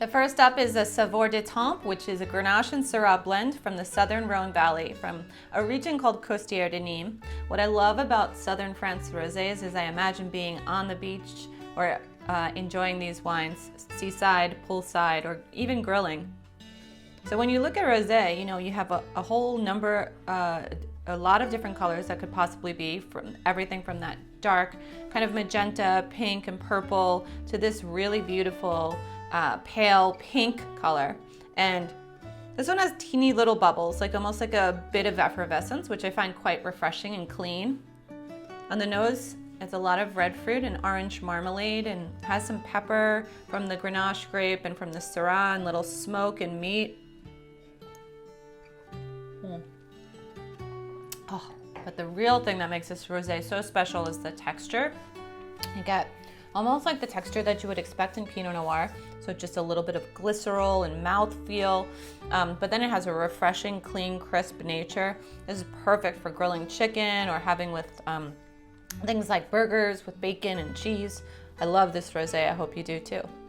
The first up is a Saveurs du Temps, which is a Grenache and Syrah blend from the southern Rhone Valley from a region called Costieres de Nimes. What I love about southern France rosés is I imagine being on the beach or enjoying these wines, seaside, poolside, or even grilling. So when you look at rosé, you know, you have a whole number, a lot of different colors that could possibly be, from everything from that dark kind of magenta, pink, and purple to this really beautiful pale pink color. And this one has teeny little bubbles, like almost like a bit of effervescence, which I find quite refreshing and clean. On the nose, it's a lot of red fruit and orange marmalade, and has some pepper from the Grenache grape and from the Syrah, and little smoke and meat. Oh, but the real thing that makes this rosé so special is the texture. You get almost like the texture that you would expect in Pinot Noir. So just a little bit of glycerol and mouthfeel, but then it has a refreshing, clean, crisp nature. This is perfect for grilling chicken or having with things like burgers with bacon and cheese. I love this rosé. I hope you do too.